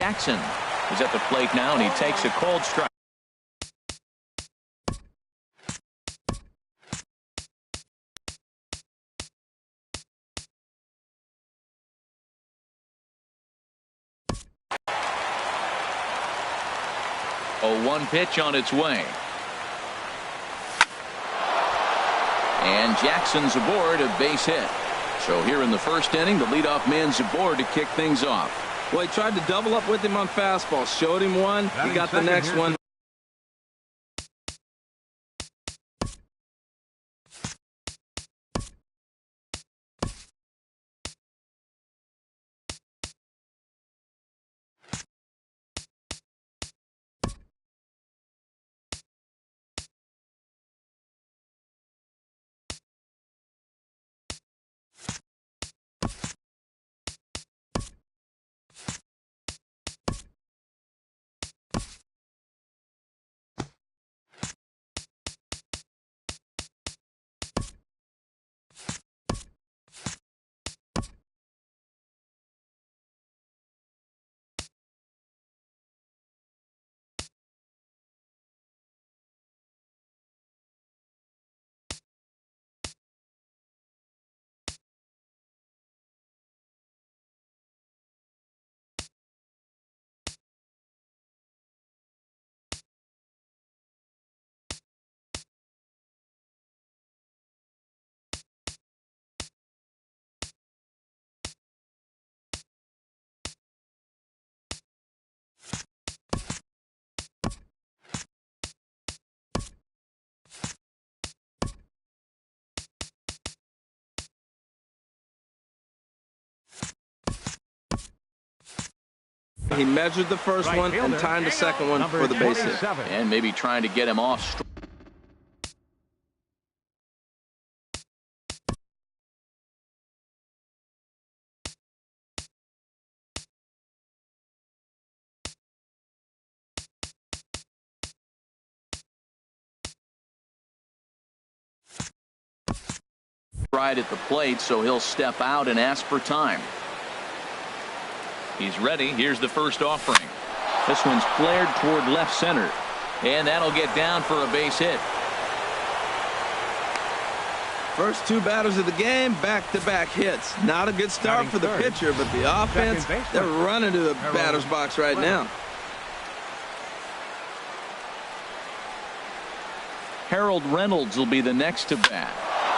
Jackson is at the plate now, and he takes a cold strike. A 1 pitch on its way. And Jackson's aboard, a base hit. So here in the first inning, the leadoff man's aboard to kick things off. Well, he tried to double up with him on fastball. Showed him one. He got the next one. He measured the first one and timed the second one for the base hit. And maybe trying to get him off. Right at the plate, so he'll step out and ask for time. He's ready. Here's the first offering. This one's flared toward left center, and that'll get down for a base hit. First 2 batters of the game, back-to-back hits. Not a good start for the pitcher, but the offense, they're running to the batter's box right now. Harold Reynolds will be the next to bat.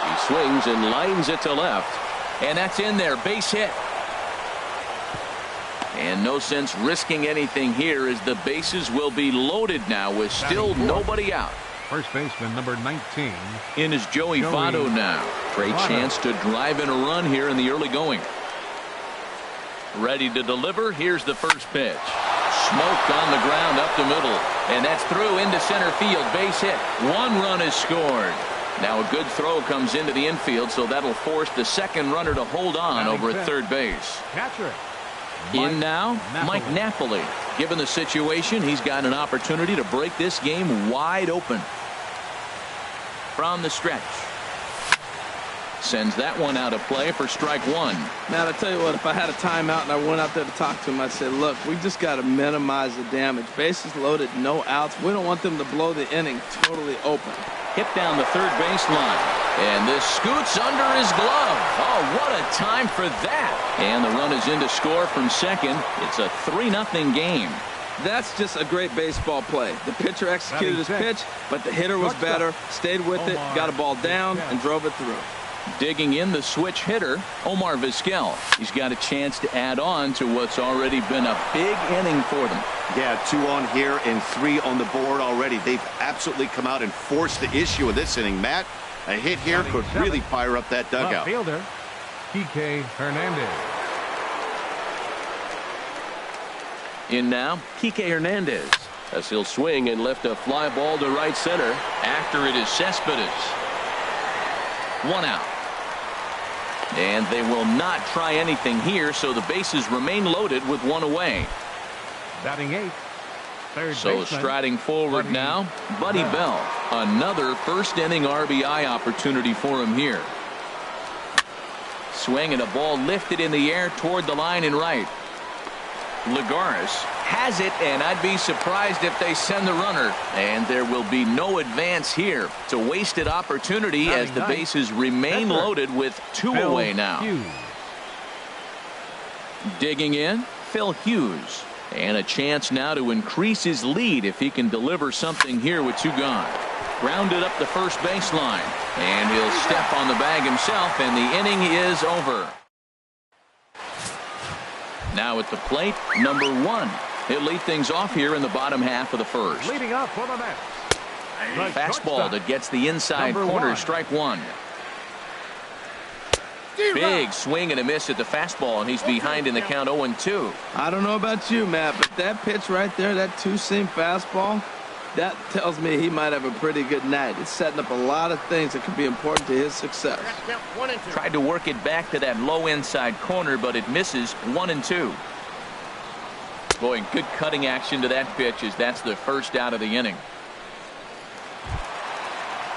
He swings and lines it to left, and that's in there. Base hit. And no sense risking anything here, as the bases will be loaded now with still nobody out. First baseman number 19. In is Joey Votto now. Great chance to drive in a run here in the early going. Ready to deliver. Here's the first pitch. Smoke on the ground up the middle, and that's through into center field. Base hit. 1 run is scored. Now a good throw comes into the infield, so that'll force the second runner to hold on over at third base. Catcher. In now, Mike Napoli. Given the situation, he's got an opportunity to break this game wide open. From the stretch. Sends that one out of play for strike 1. Matt, I tell you what, if I had a timeout and I went out there to talk to him, I'd say, look, we just got to minimize the damage. Bases loaded, no outs. We don't want them to blow the inning totally open. Hit down the third baseline. And this scoots under his glove. Oh, what a time for that. And the run is in to score from second. It's a 3-0 game. That's just a great baseball play. The pitcher executed his pitch, but the hitter was better, stayed with it, got a ball down, and drove it through. Digging in, the switch hitter, Omar Vizquel. He's got a chance to add on to what's already been a big inning for them. Yeah, 2 on here and 3 on the board already. They've absolutely come out and forced the issue of this inning. Matt, a hit here could really fire up that dugout. Fielder, Kike Hernandez. In now, Kike Hernandez, as he'll swing and lift a fly ball to right center. After it is Cespedes. 1 out. And they will not try anything here, so the bases remain loaded with 1 away. Batting 8th. So striding forward now, Buddy Bell. Another first inning RBI opportunity for him here. Swing and a ball lifted in the air toward the line and right. Lagares has it, and I'd be surprised if they send the runner. And there will be no advance here. It's a wasted opportunity as the bases remain loaded with 2 away now. Digging in, Phil Hughes. And a chance now to increase his lead if he can deliver something here with 2 gone. Grounded up the first baseline. And he'll step on the bag himself, and the inning is over. Now at the plate, number 1. He'll lead things off here in the bottom half of the first. Leading up for the Mets. Fastball that gets the inside corner, strike 1. Big swing and a miss at the fastball, and he's behind in the count 0-2. I don't know about you, Matt, but that pitch right there, that 2-seam fastball, that tells me he might have a pretty good night. It's setting up a lot of things that could be important to his success. Tried to work it back to that low inside corner, but it misses. 1-2. Boy, good cutting action to that pitch as that's the first out of the inning.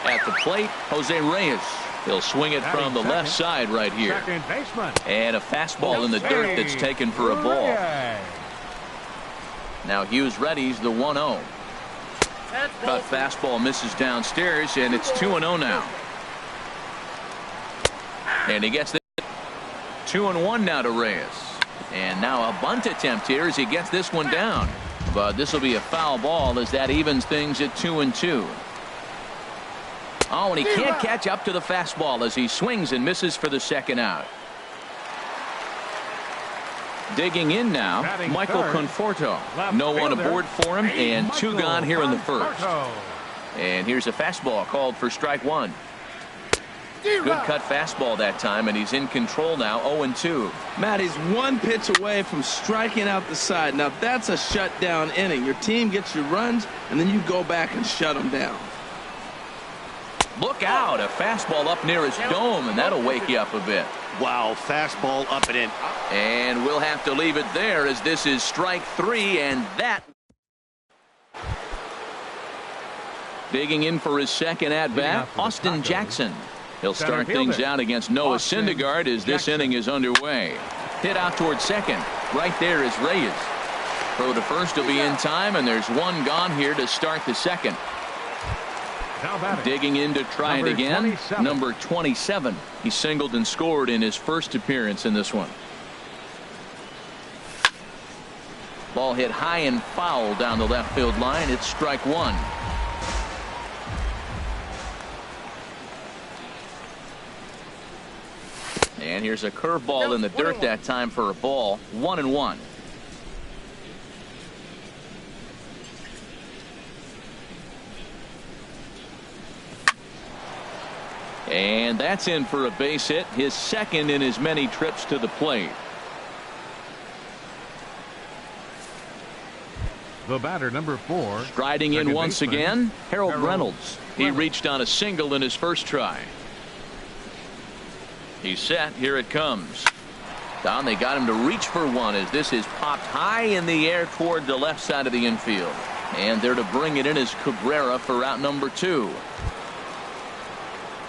At the plate, Jose Reyes. He'll swing it from the left side right here. And a fastball in the dirt that's taken for a ball. Now Hughes readies the 1-0. Cut fastball misses downstairs, and it's 2-0 now. And he gets it. 2-1 now to Reyes. And now a bunt attempt here as he gets this one down. But this will be a foul ball as that evens things at 2-2. Oh, and he can't catch up to the fastball as he swings and misses for the second out. Digging in now, Michael Conforto. No one aboard for him, and 2 gone here in the first. And here's a fastball called for strike 1. Good cut fastball that time, and he's in control now, 0-2. Matt, he's 1 pitch away from striking out the side. Now that's a shutdown inning. Your team gets your runs, and then you go back and shut them down. Look out, a fastball up near his dome, and that'll wake you up a bit. Wow, fastball up and in. And we'll have to leave it there as this is strike 3, and that. Digging in for his second at-bat, Austin Jackson. He'll start things out against Noah Syndergaard as this inning is underway. Hit out towards second. Right there is Reyes. Throw to first will be in time, and there's 1 gone here to start the second. Digging in to try it again, number 27. He singled and scored in his first appearance in this one. Ball hit high and foul down the left field line. It's strike 1. And here's a curveball in the dirt that time for a ball. 1-1. And that's in for a base hit, his second in as many trips to the plate. The batter, number 4. Striding in once again, Harold Reynolds. He reached on a single in his first try. He's set. Here it comes. Down, they got him to reach for one as this is popped high in the air toward the left side of the infield. And there to bring it in is Cabrera for out number 2.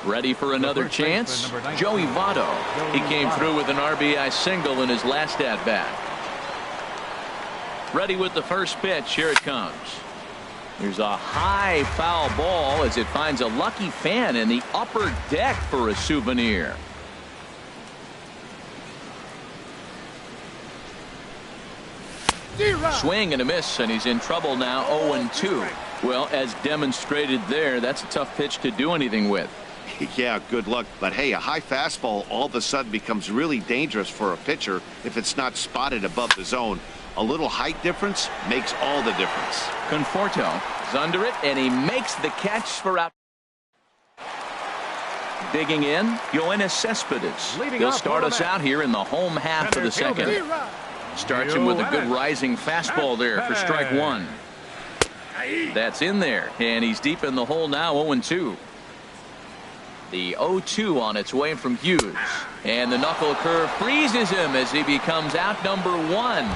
Ready for another chance? Joey Votto. He came through with an RBI single in his last at-bat. Ready with the first pitch. Here it comes. There's a high foul ball as it finds a lucky fan in the upper deck for a souvenir. Swing and a miss, and he's in trouble now. 0-2. Well, as demonstrated there, that's a tough pitch to do anything with. Yeah, good luck. But hey, a high fastball all of a sudden becomes really dangerous for a pitcher if it's not spotted above the zone. A little height difference makes all the difference. Conforto is under it, and he makes the catch for out. Digging in, Yoenis Cespedes. He'll start us out here in the home half of the second. Starts him with a good rising fastball there for strike 1. That's in there, and he's deep in the hole now. 0-2. The 0-2 on its way from Hughes, and the knuckle curve freezes him as he becomes out number 1.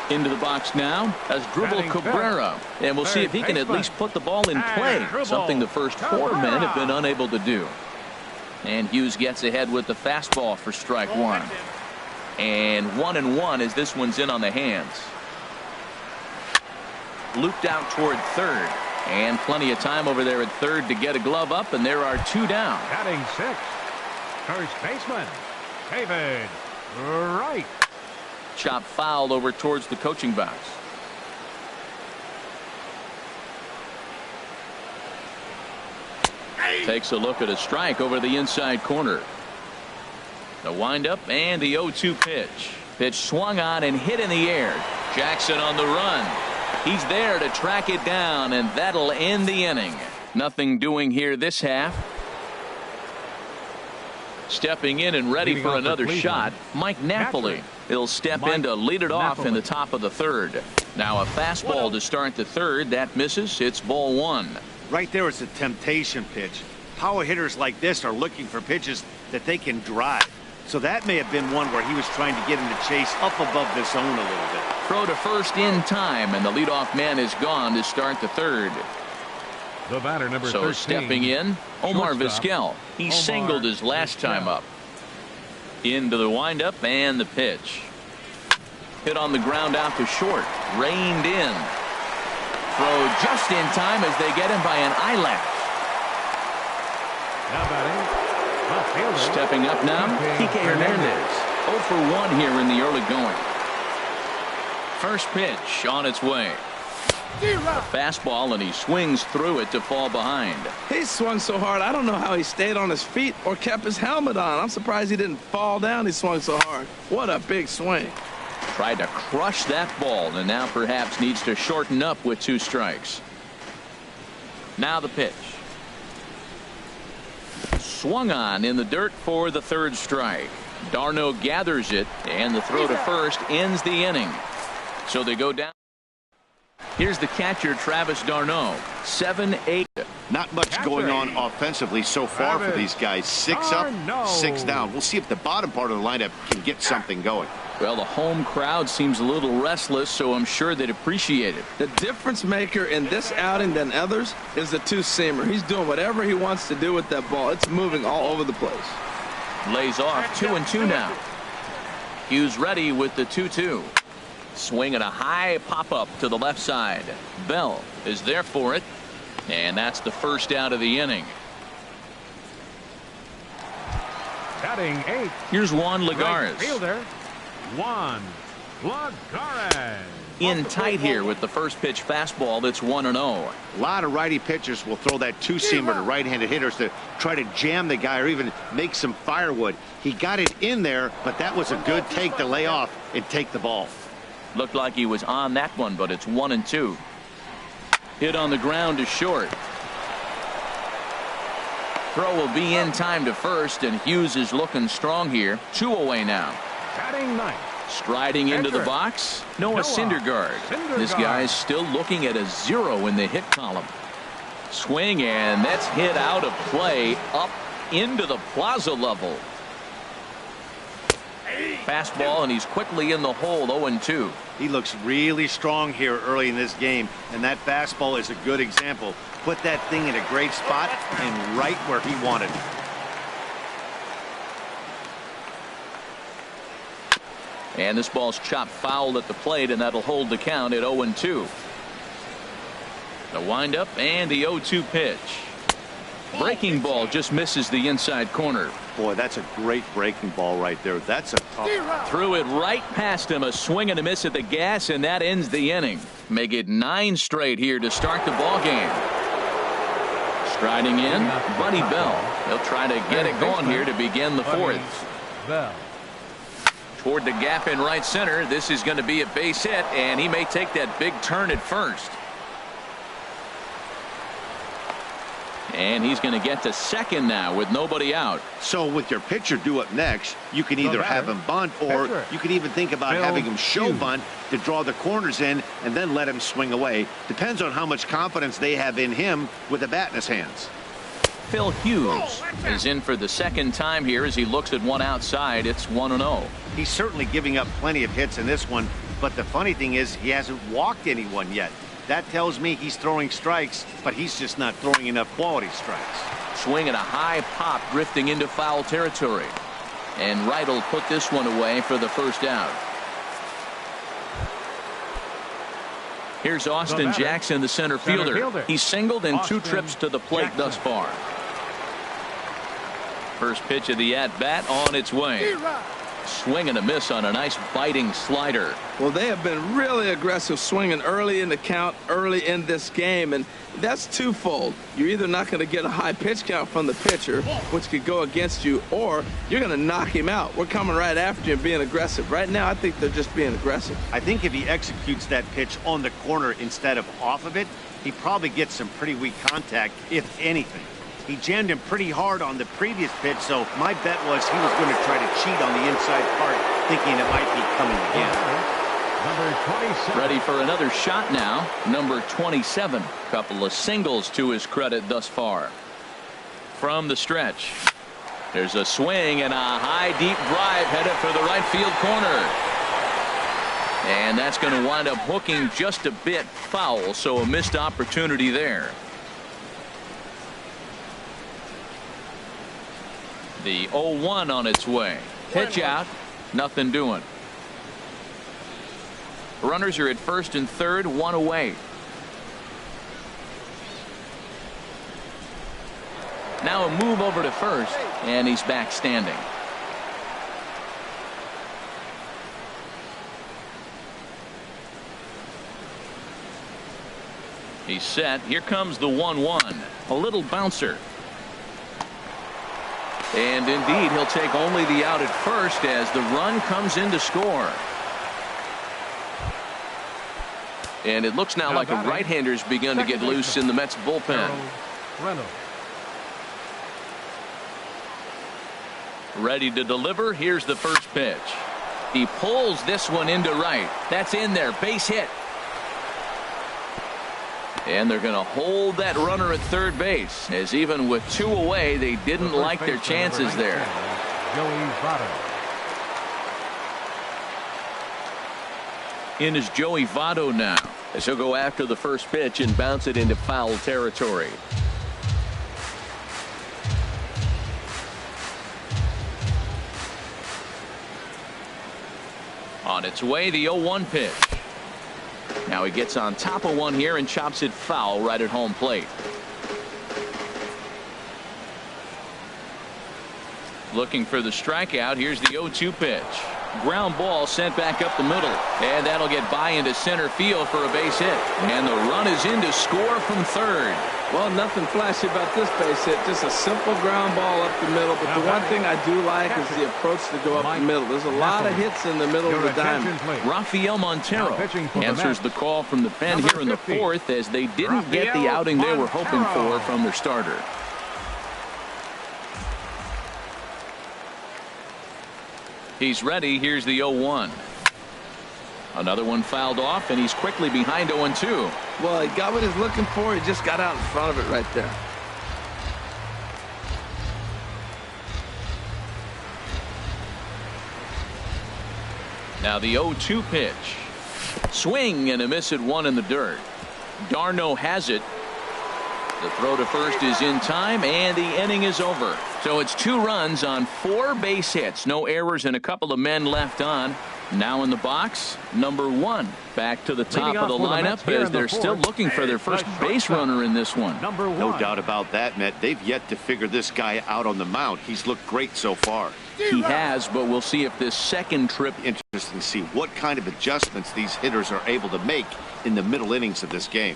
Into the box now as Dribble Cabrera, and we'll see if he can at least put the ball in play, something the first 4 men have been unable to do. And Hughes gets ahead with the fastball for strike 1. And 1-1 as this one's in on the hands. Looped out toward third. And plenty of time over there at third to get a glove up, and there are 2 down. Batting 6, first baseman, David Wright. Chop foul over towards the coaching box. Takes a look at a strike over the inside corner. The windup and the 0-2 pitch. Pitch swung on and hit in the air. Jackson on the run. He's there to track it down, and that'll end the inning. Nothing doing here this half. Stepping in and ready for another shot, Mike Napoli. He'll step in to lead it off in the top of the third. Now a fastball to start the third. That misses. It's ball 1. Right there is a temptation pitch. Power hitters like this are looking for pitches that they can drive. So that may have been one where he was trying to get him to chase up above the zone a little bit. Throw to first in time, and the leadoff man is gone to start the third. The batter, number 13. So stepping in, Omar Vizquel. He singled his last time up. Into the windup and the pitch. Hit on the ground out to short. Reined in. Throw just in time as they get him by an eyelash. Now batting, left fielder. Stepping up now, Kike Hernandez. 0 for 1 here in the early going. First pitch on its way. A fastball, and he swings through it to fall behind. He swung so hard, I don't know how he stayed on his feet or kept his helmet on. I'm surprised he didn't fall down. He swung so hard. What a big swing. Tried to crush that ball, and now perhaps needs to shorten up with 2 strikes. Now the pitch. Swung on in the dirt for the 3rd strike. Darno gathers it, and the throw to first ends the inning. So they go down. Here's the catcher, Travis d'Arnaud. 7-8. Not much going on offensively so far for these guys. 6 up, 6 down. We'll see if the bottom part of the lineup can get something going. Well, the home crowd seems a little restless, so I'm sure they'd appreciate it. The difference maker in this outing than others is the 2-seamer. He's doing whatever he wants to do with that ball. It's moving all over the place. Lays off 2-2 now. Hughes ready with the 2-2. Swinging a high pop-up to the left side. Bell is there for it, and that's the first out of the inning. Batting 8. Here's Juan Lagares. Right fielder, Juan Lagares. In tight here with the first pitch fastball. That's 1-0. A lot of righty pitchers will throw that 2-seamer to right-handed hitters to try to jam the guy or even make some firewood. He got it in there, but that was a good take to lay off and take the ball. Looked like he was on that one, but it's 1-2. Hit on the ground to short. Throw will be in time to first, and Hughes is looking strong here. 2 away now. Batting 9. Striding into the box, Noah Syndergaard. This guy's still looking at a 0 in the hit column. Swing, and that's hit out of play up into the plaza level. Fastball, and he's quickly in the hole. 0-2. He looks really strong here early in this game, and that fastball is a good example. Put that thing in a great spot and right where he wanted it. And this ball's chopped foul at the plate, and that'll hold the count at 0-2. The windup and the 0-2 pitch. Breaking ball just misses the inside corner. Boy, that's a great breaking ball right there. That's a tough. Threw it right past him. A swing and a miss at the gas, and that ends the inning. Make it 9 straight here to start the ball game. Striding in, Buddy Bell. They'll try to get it going here to begin the 4th. Bell. Toward the gap in right center. This is going to be a base hit, and he may take that big turn at first. And he's going to get to second now with nobody out. So with your pitcher due up next, you can either have him bunt, or you can even think about having him show bunt to draw the corners in and then let him swing away. Depends on how much confidence they have in him with a bat in his hands. Phil Hughes is in for the second time here as he looks at one outside. It's 1-0. He's certainly giving up plenty of hits in this one, but the funny thing is he hasn't walked anyone yet. That tells me he's throwing strikes, but he's just not throwing enough quality strikes. Swing and a high pop drifting into foul territory. And Wright will put this one away for the first out. Here's Austin Jackson, the center fielder. He's singled in 2 trips to the plate thus far. First pitch of the at-bat on its way. Swing and a miss on a nice biting slider. Well, they have been really aggressive swinging early in the count, early in this game, and that's twofold. You're either not going to get a high pitch count from the pitcher, which could go against you, or you're going to knock him out. We're coming right after you and being aggressive. Right now, I think they're just being aggressive. I think if he executes that pitch on the corner instead of off of it, he probably gets some pretty weak contact, if anything. He jammed him pretty hard on the previous pitch, so my bet was he was going to try to cheat on the inside part, thinking it might be coming again. Number 27. Ready for another shot now. Number 27. Couple of singles to his credit thus far. From the stretch. There's a swing and a high deep drive headed for the right field corner. And that's going to wind up hooking just a bit foul, so a missed opportunity there. The 0-1 on its way. Pitch out. Nothing doing. Runners are at first and third, 1 away. Now a move over to first, and he's back standing. He's set. Here comes the 1-1. A little bouncer. And indeed, he'll take only the out at first as the run comes in to score. And it looks now like a right-hander's begun to get loose in the Mets bullpen. Ready to deliver. Here's the first pitch. He pulls this one into right. That's in there. Base hit. And they're going to hold that runner at third base, as even with 2 away, they didn't like their chances there. In is Joey Votto now, as he'll go after the first pitch and bounce it into foul territory. On its way, the 0-1 pitch. Now he gets on top of one here and chops it foul right at home plate. Looking for the strikeout. Here's the 0-2 pitch. Ground ball sent back up the middle, and that'll get by into center field for a base hit. And the run is in to score from third. Well, nothing flashy about this base hit. Just a simple ground ball up the middle. But the one thing I do like is the approach to go up the middle. There's a lot of hits in the middle of the diamond. Rafael Montero answers the call from the pen here in the fourth, as they didn't get the outing they were hoping for from their starter. He's ready. Here's the 0-1. Another one fouled off, and he's quickly behind 0-2. Well, he got what he's looking for. He just got out in front of it right there. Now the 0-2 pitch. Swing and a miss at 1 in the dirt. Darno has it. The throw to first is in time, and the inning is over. So it's 2 runs on 4 base hits. No errors and a couple of men left on. Now in the box, number 1. Back to the top of the lineup as they're still looking for their first base runner in this one. No doubt about that, Matt. They've yet to figure this guy out on the mound. He's looked great so far. He has, but we'll see if this second trip. Interesting to see what kind of adjustments these hitters are able to make in the middle innings of this game.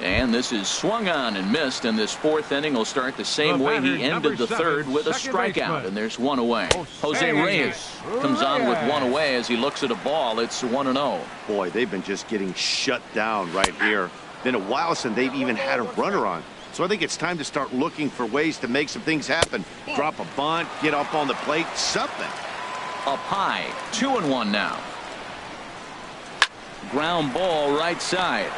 And this is swung on and missed, and this 4th inning will start the same way he ended the 3rd, with a strikeout, and there's 1 away. Jose Reyes comes on with 1 away as he looks at a ball. It's 1-0. Boy, they've been just getting shut down right here. Been a while since they've even had a runner on. So I think it's time to start looking for ways to make some things happen. Drop a bunt, get up on the plate, something. Up high, 2-1 now. Ground ball right side.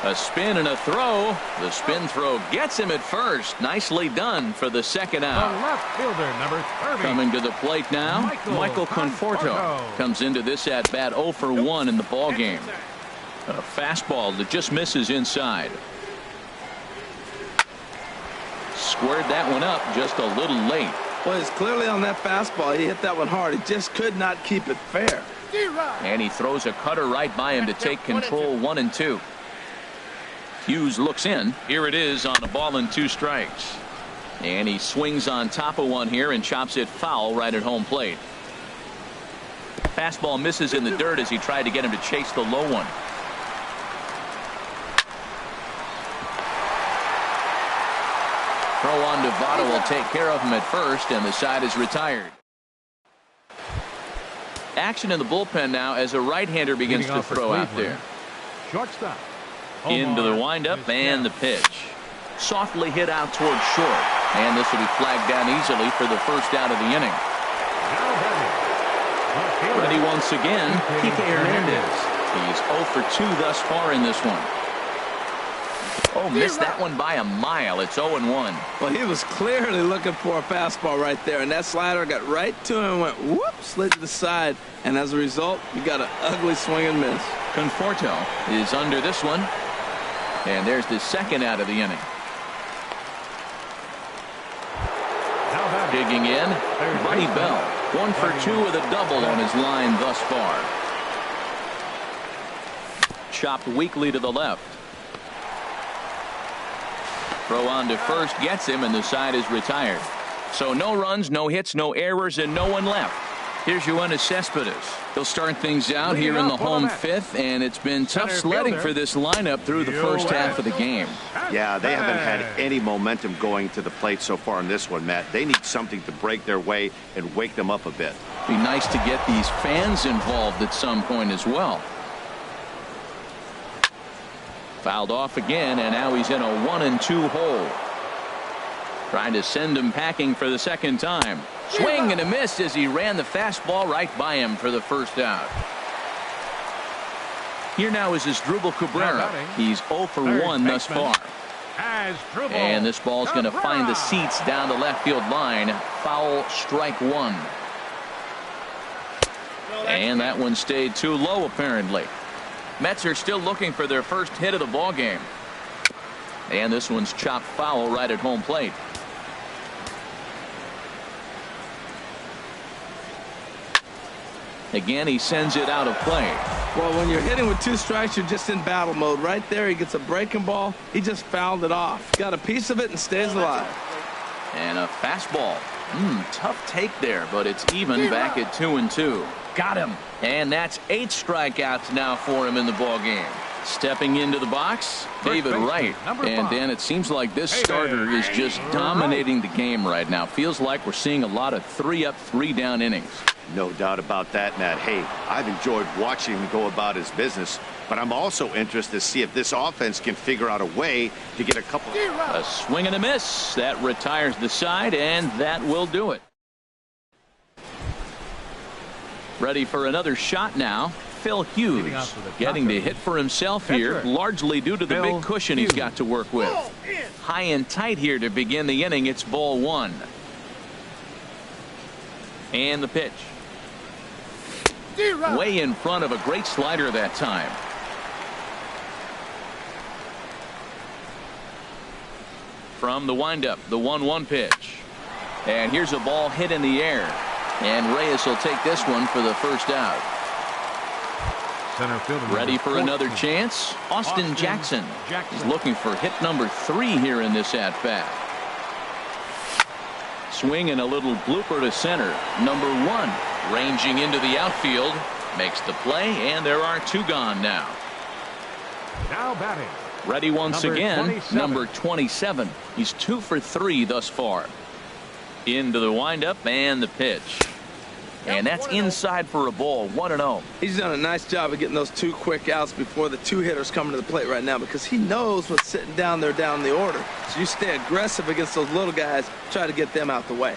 A spin and a throw. The spin throw gets him at first. Nicely done for the second out. The left fielder, number 30. Coming to the plate now, Michael Conforto comes into this at bat 0 for 1 in the ball game. A fastball that just misses inside. Squared that one up just a little late. Well, he's clearly on that fastball. He hit that one hard. He just could not keep it fair. And he throws a cutter right by him to take control. 1-2. Hughes looks in. Here it is on a ball and 2 strikes. And he swings on top of one here and chops it foul right at home plate. Fastball misses in the dirt as he tried to get him to chase the low one. Throw on to Votto will take care of him at first, and the side is retired. Action in the bullpen now as a right-hander begins to throw out there. Shortstop. Into the windup and the pitch. Softly hit out towards short. And this will be flagged down easily for the first out of the inning. Ready once again, Kike Hernandez. He's 0 for 2 thus far in this one. Oh, missed that one by a mile. It's 0-1. Well, he was clearly looking for a fastball right there, and that slider got right to him and went whoop, slid to the side, and as a result, you got an ugly swing and miss. Conforto is under this one, and there's the second out of the inning. Digging in, Buddy Bell, 1 for 2 with a double on his line thus far. Chopped weakly to the left. Throw on to first gets him, and the side is retired. So no runs, no hits, no errors, and no one left. Here's Yoenis Cespedes. He'll start things out here in the home 5th, and it's been tough sledding for this lineup through the first half of the game. Yeah, they haven't had any momentum going to the plate so far in this one, Matt. They need something to break their way and wake them up a bit. Be nice to get these fans involved at some point as well. Fouled off again, and now he's in a 1-2 hole. Trying to send him packing for the second time. Swing and a miss as he ran the fastball right by him for the first out. Here now is Asdrubal Cabrera. He's 0 for 1 thus far. And this ball's going to find the seats down the left field line. Foul, strike 1. And that one stayed too low apparently. Mets are still looking for their first hit of the ball game. And this one's chopped foul right at home plate. Again, he sends it out of play. Well, when you're hitting with 2 strikes, you're just in battle mode. Right there, he gets a breaking ball. He just fouled it off. Got a piece of it and stays alive. And a fastball. Tough take there, but it's even back at 2-2. Got him. And that's 8 strikeouts now for him in the ball game. Stepping into the box, David Wright. And Dan, it seems like this starter is just dominating the game right now. Feels like we're seeing a lot of 3-up, 3-down innings. No doubt about that, Matt. Hey, I've enjoyed watching him go about his business, but I'm also interested to see if this offense can figure out a way to get a couple. A swing and a miss. That retires the side, and that will do it. Ready for another shot now. Phil Hughes getting to hit for himself here, largely due to the big cushion he's got to work with. High and tight here to begin the inning. It's ball 1. And the pitch. Way in front of a great slider that time. From the windup, the 1-1 pitch. And here's a ball hit in the air. And Reyes will take this one for the first out. Ready for another chance. Austin Jackson is looking for hit number 3 here in this at-bat. Swing and a little blooper to center. Number 1 ranging into the outfield. Makes the play, and there are 2 gone now. Now batting. Ready once again. Number 27. He's 2 for 3 thus far. Into the windup and the pitch. And that's inside for a ball. 1-0. He's done a nice job of getting those 2 quick outs before the 2 hitters coming to the plate right now, because he knows what's sitting down there down the order. So you stay aggressive against those little guys, try to get them out the way.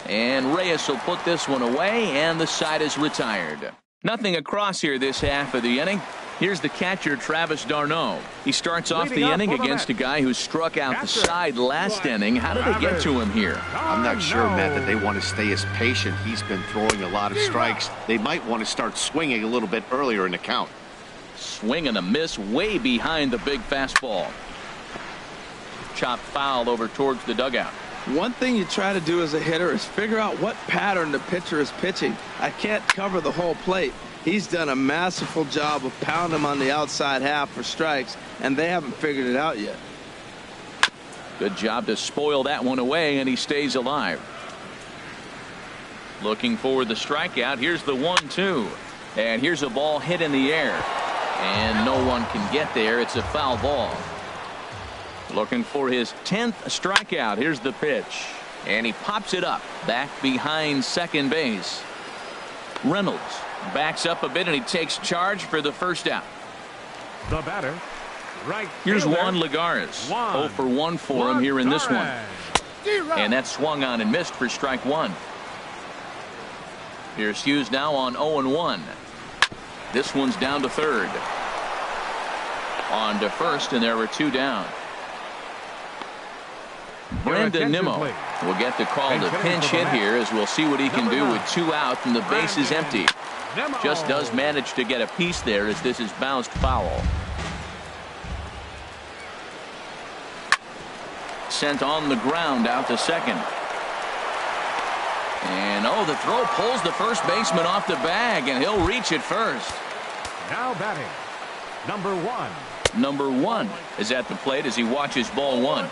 And Reyes will put this one away, and the side is retired. Nothing across here this half of the inning. Here's the catcher, Travis d'Arnaud. He starts off the inning against a guy who struck out the side last inning. How did they get to him here? I'm not sure, Matt, that they want to stay as patient. He's been throwing a lot of strikes. They might want to start swinging a little bit earlier in the count. Swing and a miss way behind the big fastball. Chopped foul over towards the dugout. One thing you try to do as a hitter is figure out what pattern the pitcher is pitching. I can't cover the whole plate. He's done a masterful job of pounding him on the outside half for strikes, and they haven't figured it out yet. Good job to spoil that one away, and he stays alive. Looking for the strikeout. Here's the 1-2. And here's a ball hit in the air. And no one can get there. It's a foul ball. Looking for his 10th strikeout. Here's the pitch. And he pops it up back behind second base. Reynolds backs up a bit, and he takes charge for the first out. The batter, right Here's fielder, Juan Lagares. 0 for 1 for him Juan here in this one. Torres. And that swung on and missed for strike 1. Here's Hughes now on 0-1. This one's down to third. On to first, and there were 2 down. Brandon Nimmo will get the call to pinch hit here, as we'll see what he can do with 2 out and the base is empty. Just does manage to get a piece there, as this is bounced foul. Sent on the ground out to second. And the throw pulls the first baseman off the bag, and he'll reach it first. Now batting, number 1. Number 1 is at the plate as he watches ball 1.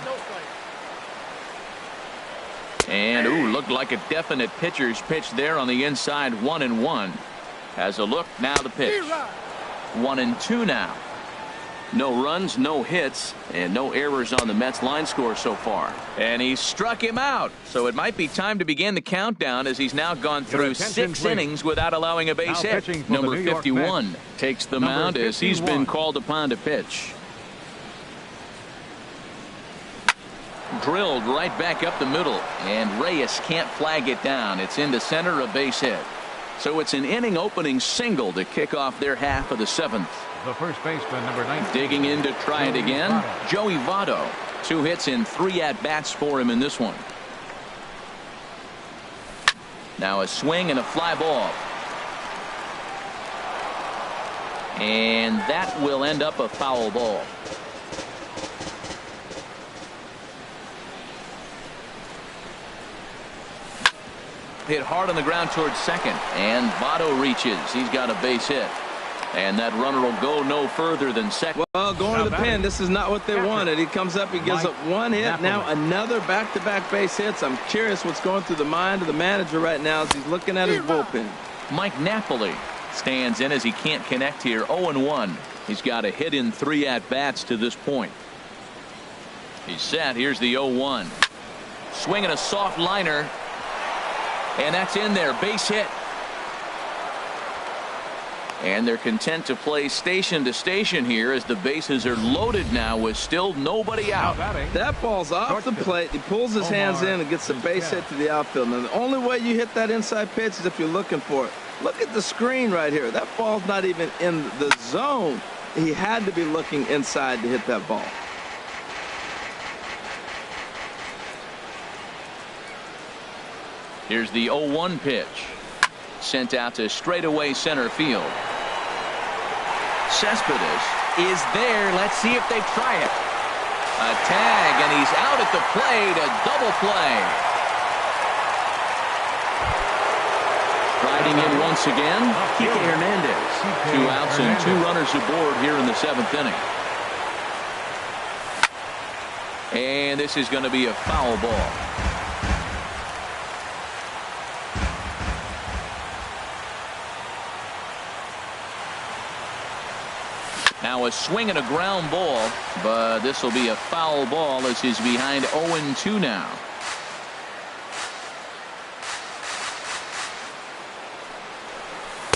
And looked like a definite pitcher's pitch there on the inside. 1-1. Has a look, now the pitch. 1-2 now. No runs, no hits, and no errors on the Mets line score so far. And he struck him out. So it might be time to begin the countdown, as he's now gone through 6 innings without allowing a base hit. Number 51 takes the mound as he's been called upon to pitch. Drilled right back up the middle, and Reyes can't flag it down. It's into center, a base hit. So it's an inning opening single to kick off their half of the 7th. The first baseman, number 19. Digging in to try it again, Joey Votto. 2 hits and 3 at-bats for him in this one. Now a swing and a fly ball. And that will end up a foul ball. Hit hard on the ground towards second, and Votto reaches. He's got a base hit. And that runner will go no further than second. Well, going to the pin, this is not what they wanted. He comes up, he gives up 1 hit, now another back-to-back base hits. I'm curious what's going through the mind of the manager right now as he's looking at his bullpen. Mike Napoli stands in as he can't connect here. 0-1. He's got a hit in 3 at-bats to this point. He's set. Here's the 0-1. Swinging a soft liner. And that's in there. Base hit. And they're content to play station to station here as the bases are loaded now with still nobody out. That ball's off the plate. He pulls his hands in and gets a base hit to the outfield. And the only way you hit that inside pitch is if you're looking for it. Look at the screen right here. That ball's not even in the zone. He had to be looking inside to hit that ball. Here's the 0-1 pitch. Sent out to straightaway center field. Cespedes is there. Let's see if they try it. A tag, and he's out at the plate. A double play. Riding in once again, Kike Hernandez. 2 outs and 2 runners aboard here in the 7th inning. And this is going to be a foul ball. Now a swing and a ground ball, but this will be a foul ball as he's behind 0-2 now.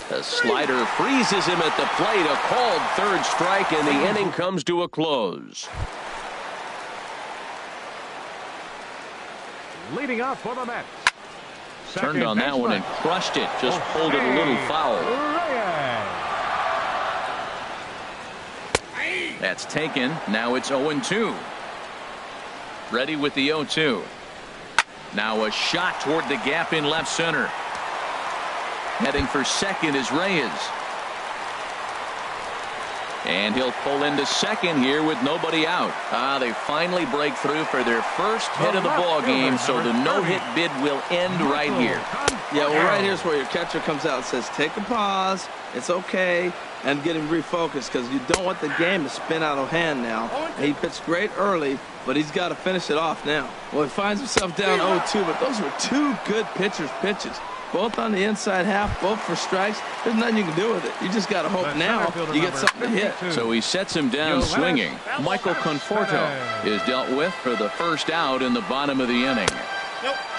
The slider freezes him at the plate. A called 3rd strike, and the inning comes to a close. Leading off for the Mets. Turned on that one and crushed it. Just pulled it a little foul. That's taken. Now it's 0-2. Ready with the 0-2. Now a shot toward the gap in left center. Heading for second is Reyes. And he'll pull into second here with nobody out. They finally break through for their first hit of the ball game, so the no-hit bid will end right here. Yeah, well, right here's where your catcher comes out and says, take a pause, it's okay, and get him refocused, because you don't want the game to spin out of hand now. And he pitched great early, but he's got to finish it off now. Well, he finds himself down 0-2, but those were two good pitchers' pitches. Both on the inside half, both for strikes. There's nothing you can do with it. You just got to hope now you get something to hit. So he sets him down swinging. Michael Conforto is dealt with for the first out in the bottom of the inning.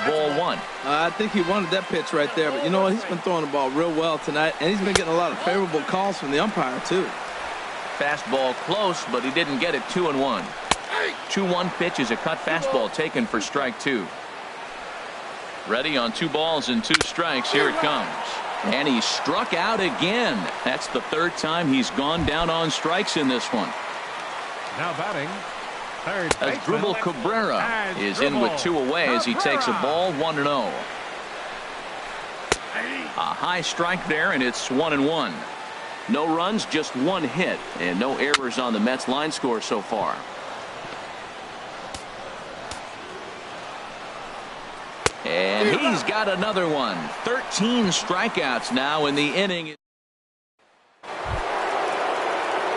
Ball one. I think he wanted that pitch right there, but you know what? He's been throwing the ball real well tonight, and he's been getting a lot of favorable calls from the umpire, too. Fastball close, but he didn't get it 2-1. 2-1 pitch is a cut fastball taken for strike two. Ready on 2 balls and 2 strikes. Here it comes. And he struck out again. That's the third time he's gone down on strikes in this one. Now batting, third baseman, Asdrubal Cabrera is in with 2 away as he takes a ball 1-0. A high strike there, and it's 1-1. No runs, just 1 hit, and no errors on the Mets line score so far. And he's got another one. 13 strikeouts now in the inning.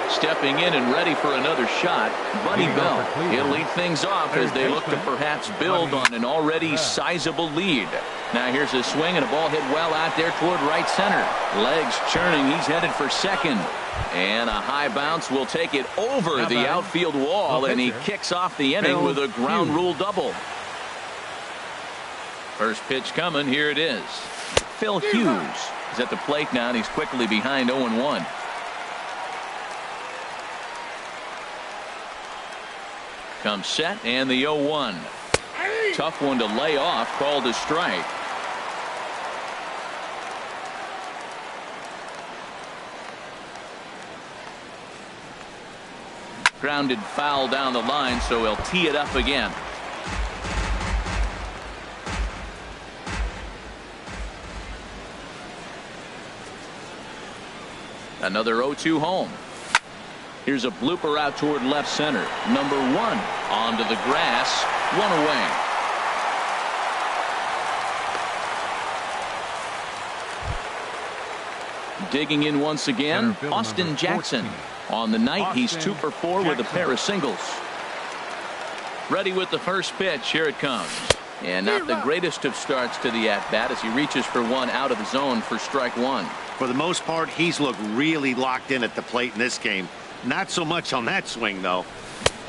Stepping in and ready for another shot, Buddy Bell. He'll lead things off as they look to perhaps build on an already sizable lead. Now here's a swing and a ball hit well out there toward right center. Legs churning. He's headed for second. And a high bounce will take it over the outfield wall, and he kicks off the inning with a ground rule double. First pitch coming. Here it is. Phil Hughes is at the plate now, and he's quickly behind 0-1. Comes set, and the 0-1. Tough one to lay off, called a strike. Grounded foul down the line, so he'll tee it up again. Another 0-2 home. Here's a blooper out toward left center. Number 1 onto the grass. 1 away. Digging in once again, Austin Jackson. On the night, he's 2 for 4 with a pair of singles. Ready with the first pitch. Here it comes. And not the greatest of starts to the at-bat as he reaches for one out of the zone for strike 1. For the most part, he's looked really locked in at the plate in this game. Not so much on that swing, though.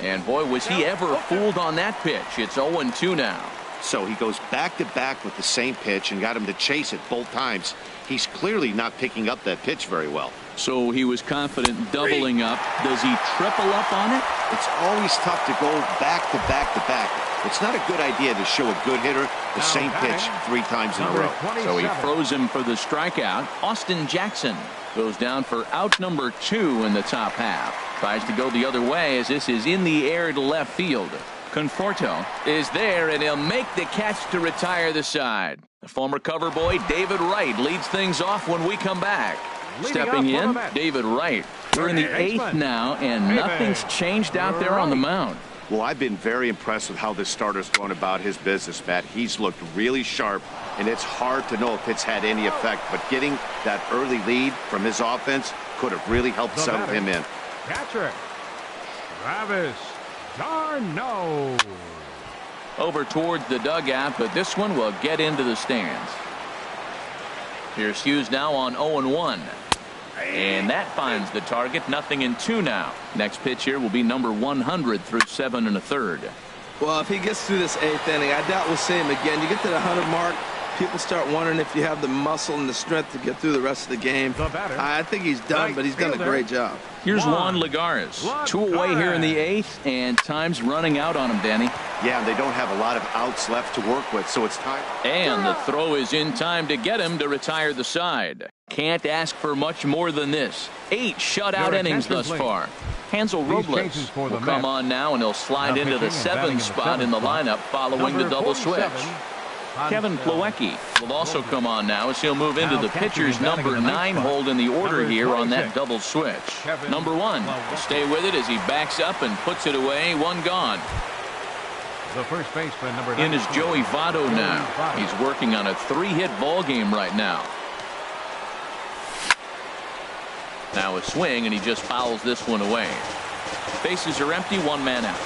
And boy, was he ever fooled on that pitch. It's 0-2 now. So he goes back-to-back with the same pitch and got him to chase it both times. He's clearly not picking up that pitch very well. So he was confident doubling up. Does he triple up on it? It's always tough to go back-to-back-to-back. It's not a good idea to show a good hitter the same pitch 3 times in a row. So he froze him for the strikeout. Austin Jackson goes down for out number 2 in the top half. Tries to go the other way as this is in the air to left field. Conforto is there, and he'll make the catch to retire the side. The former cover boy David Wright leads things off when we come back. Stepping in, David Wright. We're in the 8th now, and nothing's changed out there on the mound. Well, I've been very impressed with how this starter's going about his business, Matt. He's looked really sharp, and it's hard to know if it's had any effect. But getting that early lead from his offense could have really helped settle him in. Catcher, Travis d'Arnaud. Over towards the dugout, but this one will get into the stands. Here's Hughes now on 0-1. And that finds the target. 0-2 now. Next pitch here will be number 100 through 7 1/3. Well, if he gets through this 8th inning, I doubt we'll see him again. You get to the 100 mark, people start wondering if you have the muscle and the strength to get through the rest of the game. I think he's done, but he's done a great job. Here's Juan Lagares. 2 away here in the 8th, and time's running out on him, Danny. Yeah, and they don't have a lot of outs left to work with, so it's time. And the throw is in time to get him to retire the side. Can't ask for much more than this. 8 shutout innings thus far. Hansel Robles will come on now, and he'll slide into the 7th spot in the lineup following the double switch. Kevin Plawecki will also come on now as he'll move into the pitcher's number 9 hold in the order here on that double switch. Number 1 will stay with it as he backs up and puts it away. 1 gone. The first baseman, number 9. In is Joey Votto now. He's working on a 3-hit ball game right now. Now a swing, and he just fouls this one away. Bases are empty, 1 man out.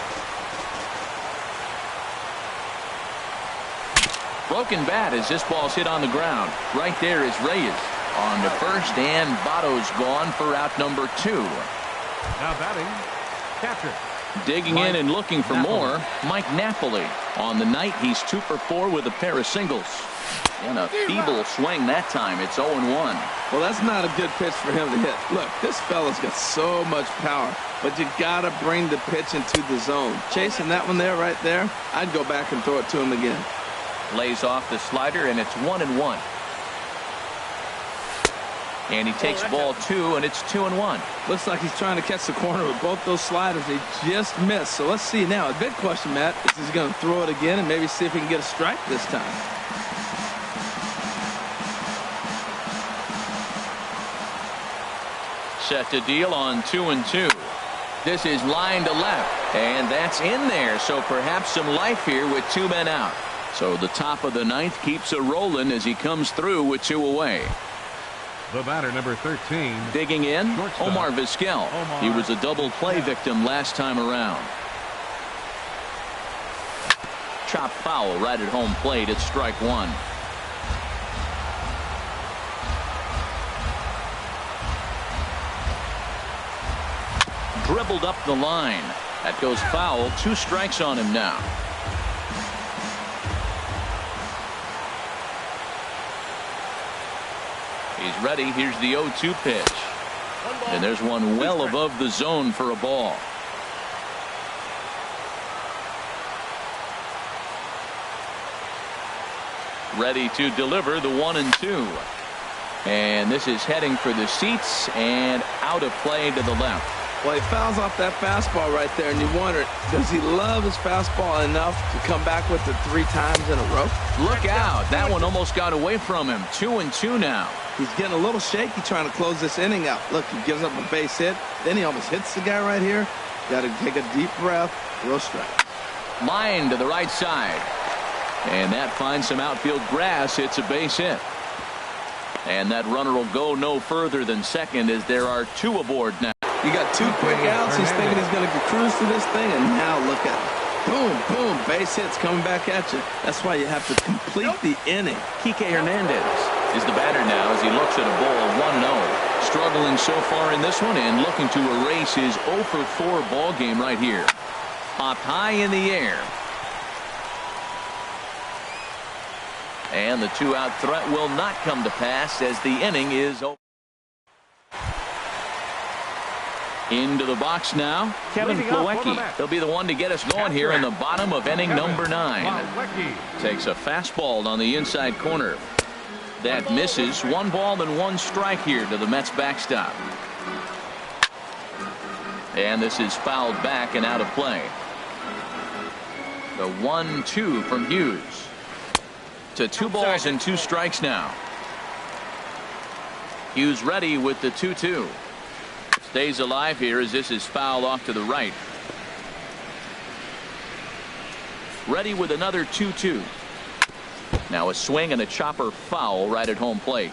Broken bat as this ball's hit on the ground. Right there is Reyes on the first, and Votto's gone for out number 2. Now batting, catcher. Digging in and looking for more, Mike Napoli. On the night, he's 2 for 4 with a pair of singles. And a feeble swing that time. It's 0-1. Well, that's not a good pitch for him to hit. Look, this fella's got so much power, but you got to bring the pitch into the zone. Chasing that one there, right there, I'd go back and throw it to him again. Lays off the slider, and it's 1-1. And he takes ball 2, and it's 2-1. Looks like he's trying to catch the corner with both those sliders. He just missed. So let's see now. A big question, Matt, is he's going to throw it again and maybe see if he can get a strike this time. Set to deal on 2-2. This is line to left, and that's in there. So perhaps some life here with 2 men out. So the top of the 9th keeps a rolling as he comes through with 2 away. The batter, number 13. Digging in, Shortstop. Omar Vizquel. He was a double play victim last time around. Chop foul right at home plate. It's strike 1. Dribbled up the line. That goes foul. 2 strikes on him now. He's ready. Here's the 0-2 pitch. And there's one well above the zone for a ball. Ready to deliver the 1-2. And this is heading for the seats and out of play to the left. Well, he fouls off that fastball right there, and you wonder, does he love his fastball enough to come back with it 3 times in a row? Look out. That one almost got away from him. 2-2 now. He's getting a little shaky trying to close this inning out. Look, he gives up a base hit. Then he almost hits the guy right here. Got to take a deep breath. Real strike. Line to the right side. And that finds some outfield grass. It's a base hit. And that runner will go no further than second as there are 2 aboard now. You got 2 quick outs. He's thinking he's going to cruise through this thing, and now look at it. Boom, boom, base hits coming back at you. That's why you have to complete the inning. Kike Hernandez is the batter now as he looks at a ball 1-0. Struggling so far in this one and looking to erase his 0 for 4 ball game right here. Popped high in the air. And the 2-out threat will not come to pass as the inning is over. Into the box now, Kevin Plawecki. He'll be the one to get us going here in the bottom of inning number 9. Takes a fastball on the inside corner. That misses. 1 ball and 1 strike here to the Mets backstop. And this is fouled back and out of play. The 1-2 from Hughes. To 2 balls and 2 strikes now. Hughes ready with the 2-2. Stays alive here as this is fouled off to the right. Ready with another 2-2. Now a swing and a chopper foul right at home plate.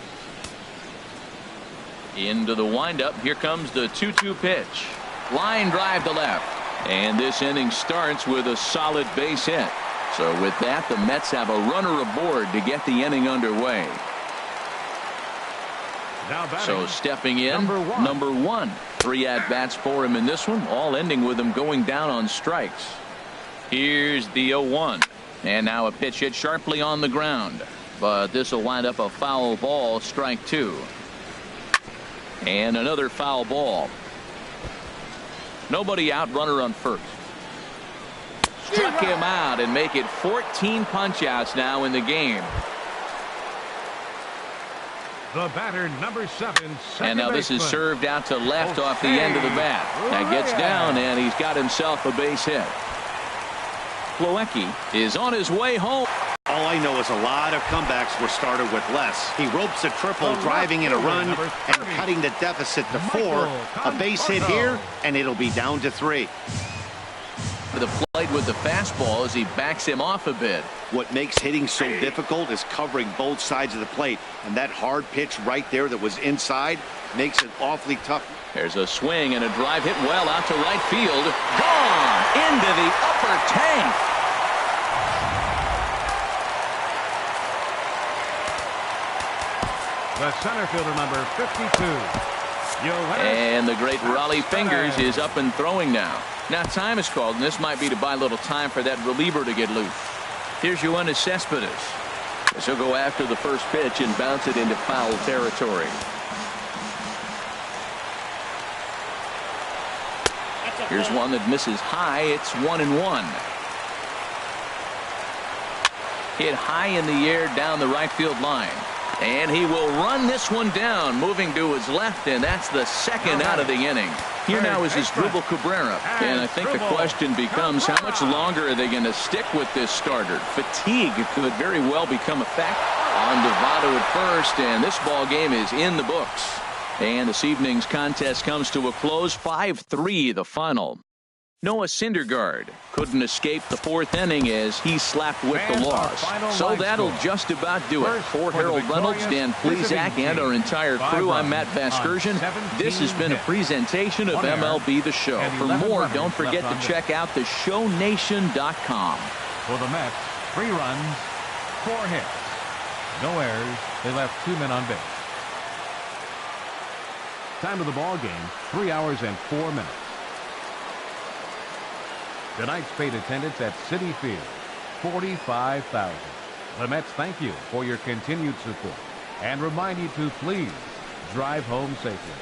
Into the windup. Here comes the 2-2 pitch. Line drive to left. And this inning starts with a solid base hit. So with that, the Mets have a runner aboard to get the inning underway. So stepping in, number 1. 3 at-bats for him in this one, all ending with him going down on strikes. Here's the 0-1. And now a pitch hit sharply on the ground. But this will wind up a foul ball, strike 2. And another foul ball. Nobody out, runner on first. Struck him out and make it 14 punch-outs now in the game. The batter, number 7. And now this is served out to left off the end of the bat. That gets down, and he's got himself a base hit. Plawecki is on his way home. All I know is a lot of comebacks were started with less. He ropes a triple, driving in a run, and cutting the deficit to 4. A base hit here, and it'll be down to 3. The plate with the fastball as he backs him off a bit. What makes hitting so difficult is covering both sides of the plate, and that hard pitch right there that was inside makes it awfully tough. There's a swing and a drive hit well out to right field. Gone into the upper tank. The center fielder, number 52. And the great Raleigh Fingers is up and throwing now. Now time is called, and this might be to buy a little time for that reliever to get loose. Here's Yoenis Cespedes. He'll go after the first pitch and bounce it into foul territory. Here's one that misses high. It's 1-1. Hit high in the air down the right field line. And he will run this one down, moving to his left, and that's the second out of the inning. Here now is his Dribble Cabrera. And I think the question becomes, how much longer are they going to stick with this starter? Fatigue could very well become a fact. On Devado at first, and this ball game is in the books. And this evening's contest comes to a close, 5-3 the final. Noah Syndergaard couldn't escape the 4th inning as he slapped with the loss. So that'll just about do it. For Harold Reynolds, Dan Plesac, and our entire crew, I'm Matt Vasgersian. This has been a presentation of MLB The Show. For more, don't forget to check out theshownation.com. For the Mets, 3 runs, 4 hits, no errors. They left 2 men on base. Time of the ball game, 3 hours and 4 minutes. Tonight's paid attendance at Citi Field, 45,000. The Mets thank you for your continued support and remind you to please drive home safely.